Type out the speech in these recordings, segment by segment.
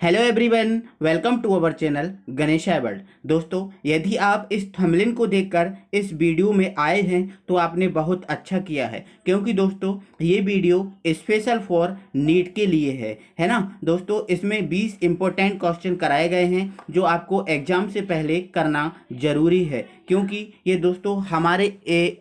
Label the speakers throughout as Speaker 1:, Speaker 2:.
Speaker 1: Hello everyone, welcome to our channel Ganesha world. दोस्तों, यदि आप इस थंबनेल को देखकर इस वीडियो में आए हैं तो आपने बहुत अच्छा किया है, क्योंकि दोस्तों ये वीडियो स्पेशल फॉर नीट के लिए है ना। दोस्तों, इसमें 20 इंपॉर्टेंट क्वेश्चन कराए गए हैं जो आपको एग्जाम से पहले करना जरूरी है, क्योंकि ये दोस्तों हमारे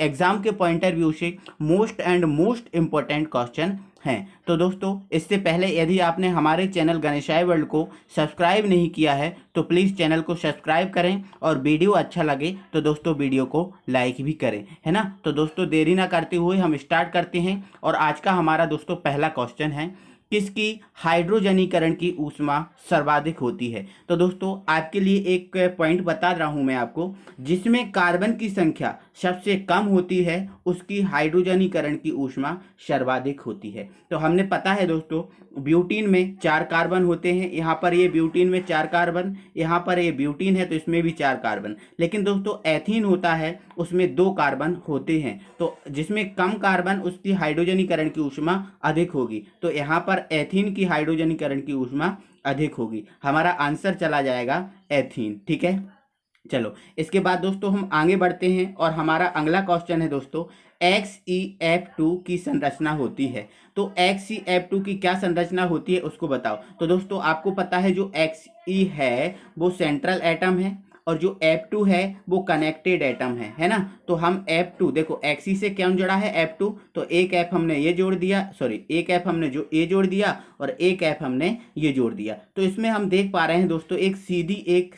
Speaker 1: एग्जाम के पॉइंट ऑफ व्यू से मोस्ट इम्पोर्टेंट क्वेश्चन हैं। तो दोस्तों, इससे पहले यदि आपने हमारे चैनल गणेशाय वर्ल्ड को सब्सक्राइब नहीं किया है तो प्लीज़ चैनल को सब्सक्राइब करें, और वीडियो अच्छा लगे तो दोस्तों वीडियो को लाइक भी करें, है ना। तो दोस्तों, देरी ना करते हुए हम स्टार्ट करते हैं। और आज का हमारा दोस्तों पहला क्वेश्चन है, किसकी हाइड्रोजनीकरण की ऊष्मा सर्वाधिक होती है। तो दोस्तों, आपके लिए एक पॉइंट बता रहा हूं मैं आपको, जिसमें कार्बन की संख्या सबसे कम होती है उसकी हाइड्रोजनीकरण की ऊष्मा सर्वाधिक होती है। तो हमने पता है दोस्तों, ब्यूटीन में 4 कार्बन होते हैं। यहाँ पर ये ब्यूटीन में 4 कार्बन, यहाँ पर ये ब्यूटीन है तो इसमें भी 4 कार्बन। लेकिन दोस्तों एथीन होता है, उसमें 2 कार्बन होते हैं। तो जिसमें कम कार्बन उसकी हाइड्रोजनीकरण की ऊष्मा अधिक होगी। तो यहाँ पर एथीन की हाइड्रोजनीकरण की ऊष्मा अधिक होगी। हमारा आंसर चला जाएगा एथीन। ठीक है, चलो इसके बाद दोस्तों हम आगे बढ़ते हैं और हमारा अगला क्वेश्चन है दोस्तों, XeF2 की संरचना होती है। तो XeF2 की क्या संरचना होती है उसको बताओ। तो दोस्तों आपको पता है जो Xe है वो सेंट्रल एटम है, और जो F2 है वो कनेक्टेड एटम है ना। तो हम F2 देखो, Xe से क्यों जुड़ा है F2, तो एक F हमने ये जोड़ दिया, सॉरी एक F हमने जो ये जोड़ दिया और एक F हमने ये जोड़ दिया। तो इसमें हम देख पा रहे हैं दोस्तों एक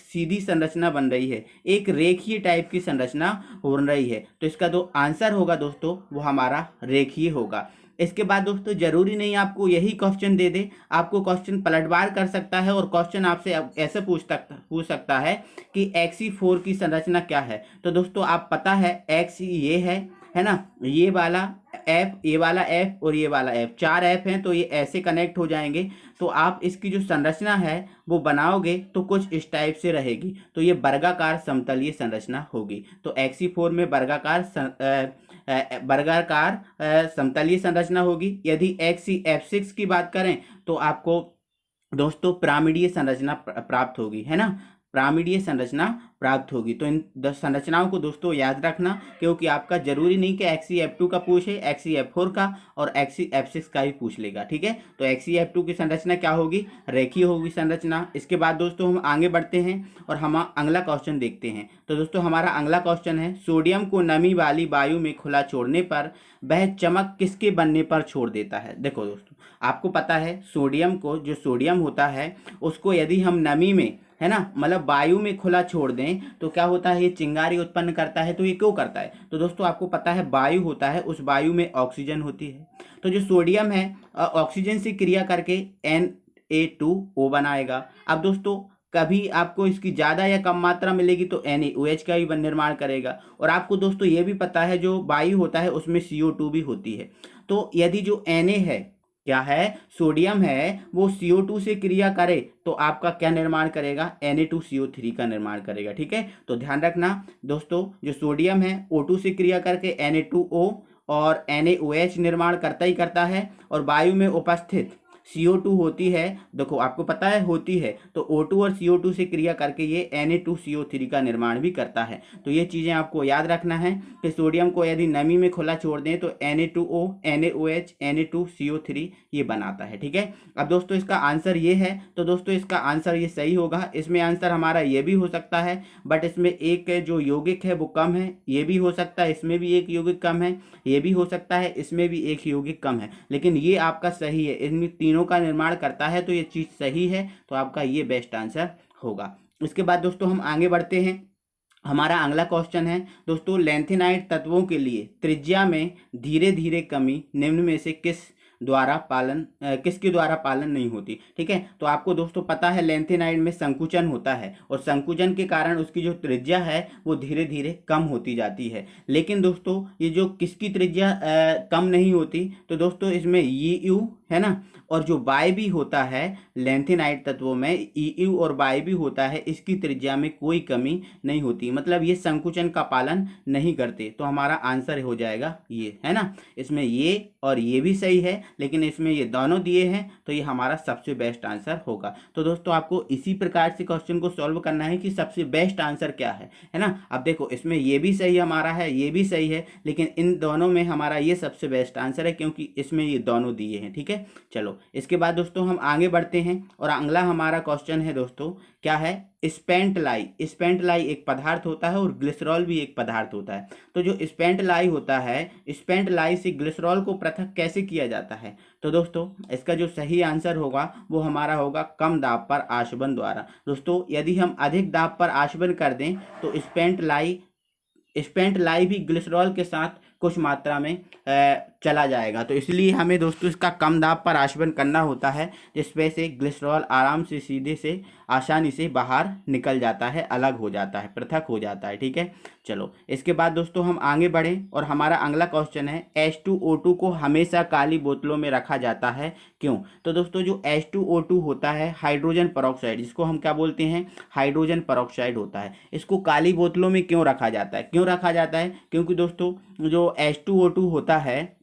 Speaker 1: सीधी संरचना बन रही है, एक रेखीय टाइप की संरचना हो रही है। तो इसका जो आंसर होगा दोस्तों वो हमारा रेखीय होगा। इसके बाद दोस्तों जरूरी नहीं आपको यही क्वेश्चन दे दे, आपको क्वेश्चन पलटवार कर सकता है और क्वेश्चन आपसे ऐसे पूछ सकता है कि Xe4 की संरचना क्या है। तो दोस्तों आप पता है Xe ये है ना, ये वाला F, ये वाला F और ये वाला F, 4 F हैं तो ये ऐसे कनेक्ट हो जाएंगे। तो आप इसकी जो संरचना है वो बनाओगे तो कुछ इस टाइप से रहेगी। तो ये वर्गाकार समतलीय संरचना होगी। तो Xe4 में वर्गाकार समतलीय संरचना होगी। यदि XeF6 की बात करें तो आपको दोस्तों पिरामिडीय संरचना प्राप्त होगी, है ना, पिरामिडीय संरचना प्राप्त होगी। तो इन 10 संरचनाओं को दोस्तों याद रखना, क्योंकि आपका जरूरी नहीं कि Xe2 का पूछे, Xe4 का और Xe6 का भी पूछ लेगा। ठीक है, तो Xe2 की संरचना क्या होगी, रेखीय होगी संरचना। इसके बाद दोस्तों हम आगे बढ़ते हैं और हम अगला क्वेश्चन देखते हैं। तो दोस्तों हमारा अगला क्वेश्चन है, सोडियम को नमी वाली वायु में खुला छोड़ने पर वह चमक किसके बनने पर छोड़ देता है। देखो दोस्तों, आपको पता है सोडियम को, जो सोडियम होता है उसको यदि हम नमी में, है ना, मतलब वायु में खुला छोड़ दें तो क्या होता है, ये चिंगारी उत्पन्न करता है। तो ये क्यों करता है, तो दोस्तों आपको पता है वायु होता है, उस वायु में ऑक्सीजन होती है। तो जो सोडियम है ऑक्सीजन से क्रिया करके Na2O बनाएगा। अब दोस्तों कभी आपको इसकी ज़्यादा या कम मात्रा मिलेगी तो NaOH का भी निर्माण करेगा। और आपको दोस्तों ये भी पता है जो वायु होता है उसमें CO2 भी होती है। तो यदि जो Na है, क्या है, सोडियम है, वो CO2 से क्रिया करे तो आपका क्या निर्माण करेगा, Na2CO3 का निर्माण करेगा। ठीक है, तो ध्यान रखना दोस्तों, जो सोडियम है O2 से क्रिया करके Na2O और NaOH निर्माण करता ही करता है, और वायु में उपस्थित CO2 होती है, देखो आपको पता है होती है, तो O2 और CO2 से क्रिया करके ये Na2CO3 का निर्माण भी करता है। तो ये चीज़ें आपको याद रखना है कि सोडियम को यदि नमी में खुला छोड़ दें तो Na2O, NaOH, Na2CO3 ये बनाता है। ठीक है, अब दोस्तों इसका आंसर ये है। तो दोस्तों इसका आंसर ये सही होगा। इसमें आंसर हमारा ये भी हो सकता है, बट इसमें एक जो यौगिक है वो कम है, ये भी हो सकता है, इसमें भी एक यौगिक कम है, ये भी हो सकता है, इसमें भी एक यौगिक कम है, लेकिन ये आपका सही है, इनमें तीनों का निर्माण करता है। तो ये चीज सही है, तो आपका ये बेस्ट आंसर होगा। इसके बाद दोस्तों हम आगे बढ़ते हैं। हमारा अगला क्वेश्चन है दोस्तों, लैंथेनाइड तत्वों के लिए त्रिज्या में धीरे धीरे कमी निम्न में से किसके द्वारा पालन नहीं होती। ठीक है, तो आपको दोस्तों पता है लैंथेनाइड में संकुचन होता है, और संकुचन के कारण उसकी जो त्रिज्या है वो धीरे धीरे कम होती जाती है। लेकिन दोस्तों ये जो किसकी त्रिज्या कम नहीं होती, तो दोस्तों इसमें EU है ना, और जो वाई भी होता है लैंथेनाइड तत्वों में, EU और वाई भी होता है, इसकी त्रिज्या में कोई कमी नहीं होती, मतलब ये संकुचन का पालन नहीं करते। तो हमारा आंसर हो जाएगा ये, है ना। इसमें ये और ये भी सही है, लेकिन इसमें ये दोनों दिए हैं तो ये हमारा सबसे बेस्ट आंसर होगा। तो दोस्तों आपको इसी प्रकार से क्वेश्चन को सॉल्व करना है कि सबसे बेस्ट आंसर क्या है ना। अब देखो इसमें ये भी सही हमारा है, ये भी सही है, लेकिन इन दोनों में हमारा ये सबसे बेस्ट आंसर है क्योंकि इसमें ये दोनों दिए हैं। ठीक है, चलो इसके बाद दोस्तों हम आगे बढ़ते हैं और अगला हमारा क्वेश्चन है दोस्तों, क्या है, स्पेंट लाई। स्पेंट लाई एक पदार्थ होता है और ग्लिसरॉल भी एक पदार्थ होता है। तो जो स्पेंट लाई होता है, स्पेंट लाई से ग्लिसरॉल को पृथक कैसे किया जाता है? तो दोस्तों इसका जो सही आंसर होगा वो हमारा होगा कम दाब पर आशबन द्वारा। दोस्तों यदि हम अधिक दाब पर आशबन कर दें तो स्पेंट लाई भी ग्लिसरॉल के साथ कुछ मात्रा में चला जाएगा। तो इसलिए हमें दोस्तों इसका कम दाब पर आशबन करना होता है, जिसपे से ग्लिसरॉल आराम से सीधे से आसानी से बाहर निकल जाता है, अलग हो जाता है, पृथक हो जाता है। ठीक है, चलो इसके बाद दोस्तों हम आगे बढ़ें और हमारा अगला क्वेश्चन है, H2O2 को हमेशा काली बोतलों में रखा जाता है, क्यों? तो दोस्तों जो H2O2 होता है हाइड्रोजन परऑक्साइड, जिसको हम क्या बोलते हैं, हाइड्रोजन परऑक्साइड होता है, इसको काली बोतलों में क्यों रखा जाता है? क्यों रखा जाता है? क्योंकि दोस्तों जो H2O2 होता है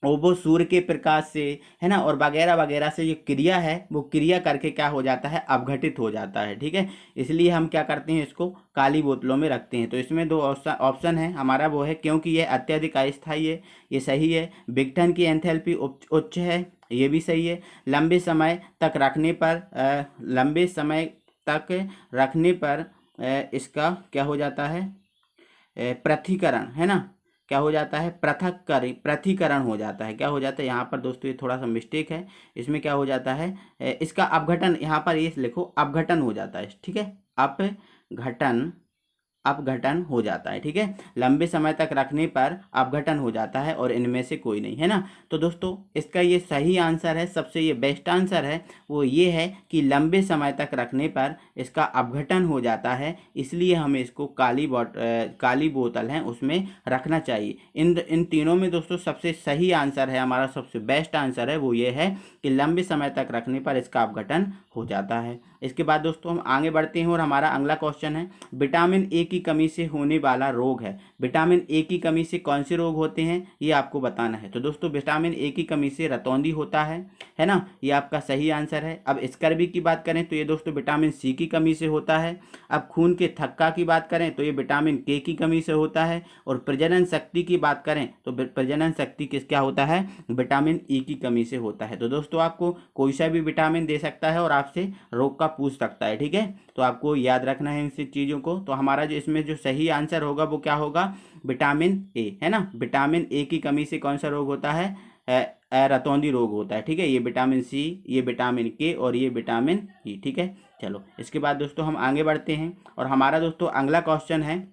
Speaker 1: वो सूर्य के प्रकाश से, है ना, और वगैरह वगैरह से जो क्रिया है वो क्रिया करके क्या हो जाता है, अपघटित हो जाता है। ठीक है, इसलिए हम क्या करते हैं, इसको काली बोतलों में रखते हैं। तो इसमें दो ऑप्शन है हमारा, वो है क्योंकि यह अत्यधिक अस्थायी है, ये सही है। विघटन की एंथैल्पी उच्च है, ये भी सही है। लंबे समय तक रखने पर इसका क्या हो जाता है, पृथक्करण, है ना, क्या हो जाता है, पृथक्करण हो जाता है। क्या हो जाता है, यहाँ पर दोस्तों ये थोड़ा सा मिस्टेक है, इसमें क्या हो जाता है, इसका अपघटन, यहाँ पर ये लिखो अपघटन हो जाता है। ठीक है, अपघटन हो जाता है। ठीक है, लंबे समय तक रखने पर अपघटन हो जाता है और इनमें से कोई नहीं, है ना। तो दोस्तों इसका ये सही आंसर है, सबसे ये बेस्ट आंसर है वो ये है कि लंबे समय तक रखने पर इसका अपघटन हो जाता है, इसलिए हमें इसको काली बोतल है उसमें रखना चाहिए। इन तीनों में दोस्तों सबसे सही आंसर है, हमारा सबसे बेस्ट आंसर है वो ये है कि लंबे समय तक रखने पर इसका अपघटन हो जाता है। इसके बाद दोस्तों हम आगे बढ़ते हैं और हमारा अगला क्वेश्चन है, विटामिन ए की कमी से होने वाला रोग है। विटामिन ए की कमी से कौन से रोग होते हैं ये आपको बताना है। तो दोस्तों विटामिन ए की कमी से रतौंधी होता है ना, ये आपका सही आंसर है। अब स्कर्वी की बात करें तो ये दोस्तों विटामिन सी की कमी से होता है। अब खून के थक्का की बात करें तो ये विटामिन के की कमी से होता है। और प्रजनन शक्ति की बात करें तो प्रजनन शक्ति क्या होता है, विटामिन ई की कमी से होता है। तो दोस्तों आपको कोई सा भी विटामिन दे सकता है और आपसे रोग का पूछ सकता है। ठीक है, तो आपको याद रखना है इन सब चीज़ों को। तो हमारा जो इसमें जो सही आंसर होगा वो क्या होगा, विटामिन ए, है ना। विटामिन ए की कमी से कौन सा रोग होता है, रतौंधी रोग होता है। ठीक है, ये विटामिन सी, ये विटामिन के और ये विटामिन ई। ठीक है, चलो इसके बाद दोस्तों हम आगे बढ़ते हैं और हमारा दोस्तों अगला क्वेश्चन है,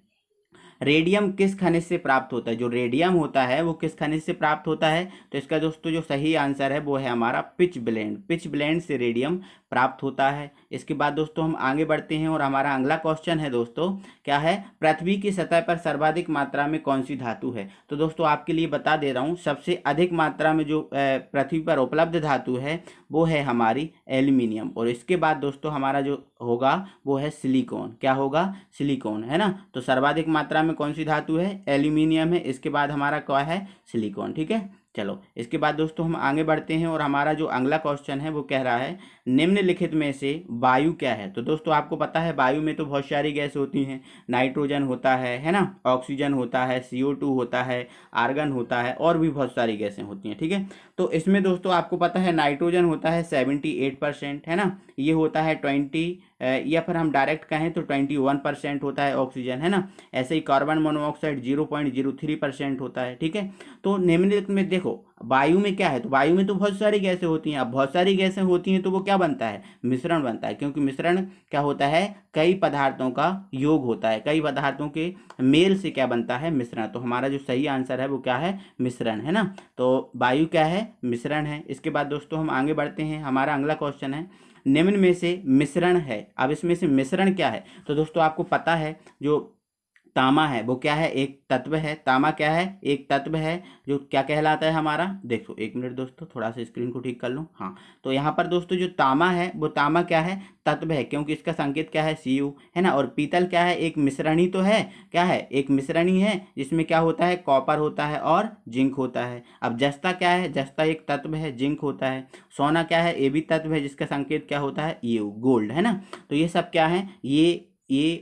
Speaker 1: रेडियम किस खनिज से प्राप्त होता है? जो रेडियम होता है वो किस खनिज से प्राप्त होता है? तो इसका दोस्तों जो सही आंसर है वो है हमारा पिच ब्लेंड। पिच ब्लेंड से रेडियम प्राप्त होता है। इसके बाद दोस्तों हम आगे बढ़ते हैं और हमारा अगला क्वेश्चन है दोस्तों, क्या है, पृथ्वी की सतह पर सर्वाधिक मात्रा में कौन सी धातु है? तो दोस्तों आपके लिए बता दे रहा हूँ, सबसे अधिक मात्रा में जो पृथ्वी पर उपलब्ध धातु है वो है हमारी एल्यूमिनियम। और इसके बाद दोस्तों हमारा जो होगा वो है सिलिकॉन। क्या होगा, सिलिकॉन, है ना। तो सर्वाधिक मात्रा में कौन सी धातु है, एल्यूमिनियम है। इसके बाद हमारा क्या है, सिलिकॉन। ठीक है, चलो इसके बाद दोस्तों हम आगे बढ़ते हैं और हमारा जो अगला क्वेश्चन है वो कह रहा है, निम्नलिखित में से वायु क्या है? तो दोस्तों आपको पता है वायु में तो बहुत सारी गैस होती हैं, नाइट्रोजन होता है ना, ऑक्सीजन होता है, CO2 होता है, आर्गन होता है, और भी बहुत सारी गैसें होती हैं। ठीक है, तो इसमें दोस्तों आपको पता है नाइट्रोजन होता है 78%, है ना, ये होता है 20 या फिर हम डायरेक्ट कहें तो 21% होता है ऑक्सीजन, है ना। ऐसे ही कार्बन मोनोऑक्साइड 0.03% होता है। ठीक है, तो निम्नलिखित में देखो वायु में क्या है, तो वायु में तो बहुत सारी गैसें होती हैं। अब बहुत सारी गैसें होती हैं तो वो क्या बनता है, मिश्रण बनता है, क्योंकि मिश्रण क्या होता है, कई पदार्थों का योग होता है, कई पदार्थों के मेल से क्या बनता है, मिश्रण। तो हमारा जो सही आंसर है वो क्या है, मिश्रण, है ना। तो वायु क्या है, मिश्रण है। इसके बाद दोस्तों हम आगे बढ़ते हैं, हमारा अगला क्वेश्चन है, निम्न में से मिश्रण है। अब इसमें से मिश्रण क्या है? तो दोस्तों आपको पता है जो तामा है वो क्या है, एक तत्व है। तामा क्या है, एक तत्व है जो क्या कहलाता है हमारा, देखो एक मिनट दोस्तों, थोड़ा सा स्क्रीन को ठीक कर लूँ। हाँ, तो यहाँ पर दोस्तों जो तामा है वो तामा क्या है, तत्व है, क्योंकि इसका संकेत क्या है, Cu है ना। और पीतल क्या है, एक मिश्रण ही तो है, क्या है, एक मिश्रण ही है जिसमें क्या होता है, कॉपर होता है और जिंक होता है। अब जस्ता क्या है, जस्ता एक तत्व है, जिंक होता है। सोना क्या है, ये भी तत्व है जिसका संकेत क्या होता है, यू, गोल्ड है ना। तो ये सब क्या है, ये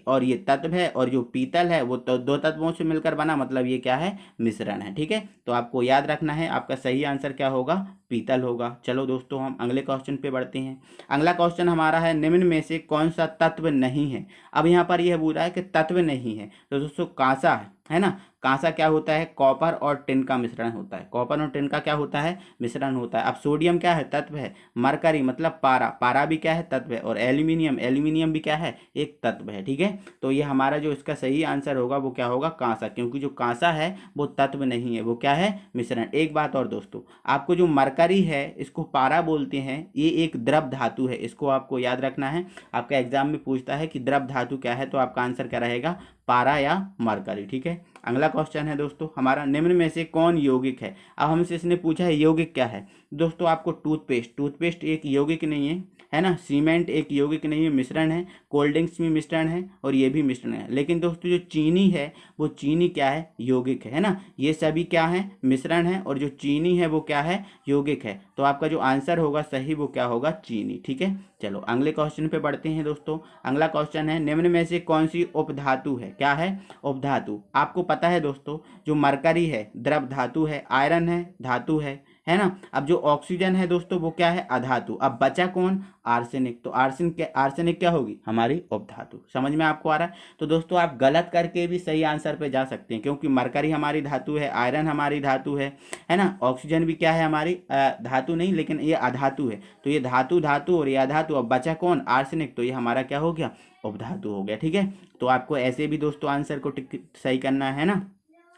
Speaker 1: और ये तत्व है, और जो पीतल है वो तो दो तत्वों से मिलकर बना, मतलब ये क्या है, मिश्रण है। ठीक है, तो आपको याद रखना है, आपका सही आंसर क्या होगा, पीतल होगा। चलो दोस्तों हम अगले क्वेश्चन पे बढ़ते हैं। अगला क्वेश्चन हमारा है, निम्न में से कौन सा तत्व नहीं है। अब यहाँ पर यह बोल रहा है कि तत्व नहीं है, तो दोस्तों कांसा है ना। कांसा क्या होता है, कॉपर और टिन का मिश्रण होता है। कॉपर और टिन का क्या होता है, मिश्रण होता है। अब सोडियम क्या है, तत्व है। मरकरी मतलब पारा, पारा भी क्या है, तत्व है। और एल्यूमिनियम, एल्यूमिनियम भी क्या है, एक तत्व है। ठीक है, तो ये हमारा जो इसका सही आंसर होगा वो क्या होगा, कांसा, क्योंकि जो कांसा है वो तत्व नहीं है, वो क्या है, मिश्रण। एक बात और दोस्तों, आपको जो मरकरी है इसको पारा बोलते हैं, ये एक द्रव धातु है, इसको आपको याद रखना है। आपका एग्जाम में पूछता है कि द्रव धातु क्या है, तो आपका आंसर क्या रहेगा, पारा या मरकरी। ठीक है, अगला क्वेश्चन है दोस्तों हमारा, निम्न में से कौन यौगिक है। अब हमसे इसने पूछा है यौगिक क्या है। दोस्तों आपको टूथपेस्ट, टूथपेस्ट एक यौगिक नहीं है ना। सीमेंट एक यौगिक नहीं है, मिश्रण है। कोल्ड ड्रिंक्स भी मिश्रण है और ये भी मिश्रण है। लेकिन दोस्तों जो चीनी है वो चीनी क्या है, यौगिक है ना। ये सभी क्या है, मिश्रण है, और जो चीनी है वो क्या है, यौगिक है। तो आपका जो आंसर होगा सही वो क्या होगा, चीनी। ठीक है, चलो अगले क्वेश्चन पे बढ़ते हैं दोस्तों। अगला क्वेश्चन है, निम्न में से कौन सी उपधातु है, क्या है, उपधातु। आपको पता है दोस्तों, जो मरकरी है द्रव धातु है, आयरन है धातु है ना। अब जो ऑक्सीजन है दोस्तों वो क्या है, अधातु। अब बचा कौन, आर्सेनिक। तो आर्सेनिक क्या होगी, हमारी उपधातु। समझ में आपको आ रहा है। तो दोस्तों आप गलत करके भी सही आंसर पे जा सकते हैं, क्योंकि मरकरी हमारी धातु है, आयरन हमारी धातु है ना। ऑक्सीजन भी क्या है, हमारी धातु नहीं, लेकिन ये अधातु है। तो ये धातु धातु और ये अधातु, अब बचा कौन, आर्सेनिक। तो ये हमारा क्या हो गया, उपधातु हो गया। ठीक है, तो आपको ऐसे भी दोस्तों आंसर को सही करना है ना।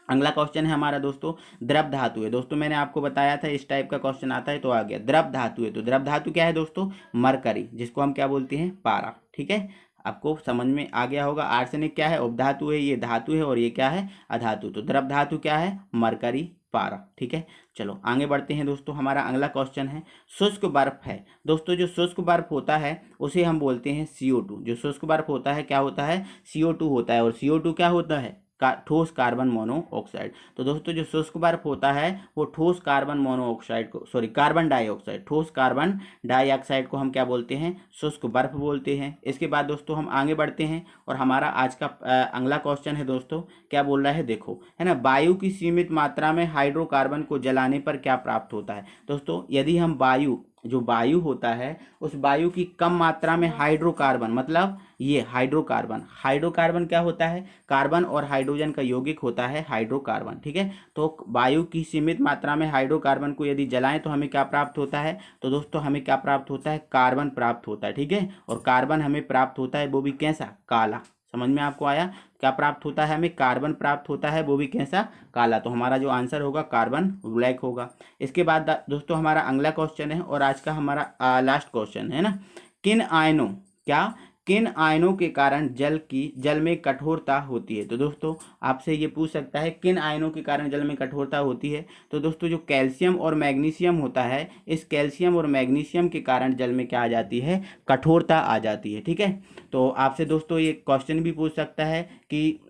Speaker 1: अगला क्वेश्चन है हमारा दोस्तों, द्रव धातु है। दोस्तों मैंने आपको बताया था इस टाइप का क्वेश्चन आता है, तो आ गया द्रव धातु है। तो द्रव धातु क्या है दोस्तों, मरकरी, जिसको हम क्या बोलते हैं, पारा। ठीक है, आपको समझ में आ गया होगा। आर्सेनिक क्या है, उपधातु है, ये धातु है, और ये क्या है, अधातु। तो द्रव धातु क्या है, मरकरी, पारा। ठीक है, चलो आगे बढ़ते हैं दोस्तों। हमारा अगला क्वेश्चन है, शुष्क बर्फ है। दोस्तों जो शुष्क बर्फ होता है उसे हम बोलते हैं CO2। जो शुष्क बर्फ होता है क्या होता है, CO2 होता है। और CO2 क्या होता है, ठोस कार्बन मोनोऑक्साइड। तो दोस्तों जो शुष्क बर्फ होता है वो ठोस कार्बन मोनोऑक्साइड को, सॉरी कार्बन डाइऑक्साइड, ठोस कार्बन डाइऑक्साइड को हम क्या बोलते हैं, शुष्क बर्फ बोलते हैं। इसके बाद दोस्तों हम आगे बढ़ते हैं, और हमारा आज का अगला क्वेश्चन है दोस्तों, क्या बोल रहा है, देखो है ना। वायु की सीमित मात्रा में हाइड्रोकार्बन को जलाने पर क्या प्राप्त होता है। दोस्तों यदि हम वायु, जो वायु होता है उस वायु की कम मात्रा में हाइड्रोकार्बन, मतलब ये हाइड्रोकार्बन, हाइड्रोकार्बन क्या होता है, कार्बन और हाइड्रोजन का यौगिक होता है हाइड्रोकार्बन। ठीक है, तो वायु की सीमित मात्रा में हाइड्रोकार्बन को यदि जलाएं तो हमें क्या प्राप्त होता है, तो दोस्तों हमें क्या प्राप्त होता है, कार्बन प्राप्त होता है। ठीक है, और कार्बन हमें प्राप्त होता है वो भी कैसा, काला। समझ में आपको आया, क्या प्राप्त होता है, हमें कार्बन प्राप्त होता है, वो भी कैसा, काला। तो हमारा जो आंसर होगा कार्बन ब्लैक होगा। इसके बाद दोस्तों हमारा अगला क्वेश्चन है, और आज का हमारा लास्ट क्वेश्चन है ना, किन आयनों, क्या, किन आयनों के कारण जल में कठोरता होती है। तो दोस्तों आपसे ये पूछ सकता है किन आयनों के कारण जल में कठोरता होती है। तो दोस्तों जो कैल्शियम और मैग्नीशियम होता है, इस कैल्शियम और मैग्नीशियम के कारण जल में क्या आ जाती है, कठोरता आ जाती है। ठीक है, तो आपसे दोस्तों ये क्वेश्चन भी पूछ सकता है कि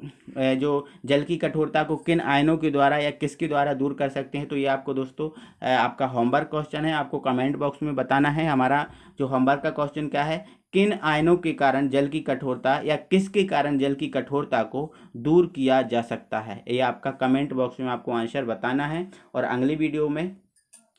Speaker 1: जो जल की कठोरता को किन आयनों के द्वारा या किसके द्वारा दूर कर सकते हैं। तो ये आपको दोस्तों आपका होमवर्क क्वेश्चन है, आपको कमेंट बॉक्स में बताना है। हमारा जो होमवर्क का क्वेश्चन क्या है, किन आयनों के कारण जल की कठोरता या किसके कारण जल की कठोरता को दूर किया जा सकता है, ये आपका कमेंट बॉक्स में आपको आंसर बताना है, और अगली वीडियो में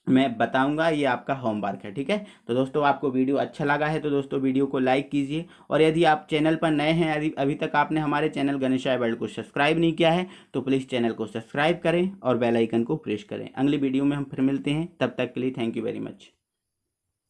Speaker 1: मैं बताऊंगा। ये आपका होमवर्क है। ठीक है, तो दोस्तों आपको वीडियो अच्छा लगा है तो दोस्तों वीडियो को लाइक कीजिए, और यदि आप चैनल पर नए हैं, यदि अभी तक आपने हमारे चैनल गणेशाय वर्ल्ड को सब्सक्राइब नहीं किया है तो प्लीज़ चैनल को सब्सक्राइब करें और बेल आइकन को प्रेस करें। अगली वीडियो में हम फिर मिलते हैं, तब तक के लिए थैंक यू वेरी मच।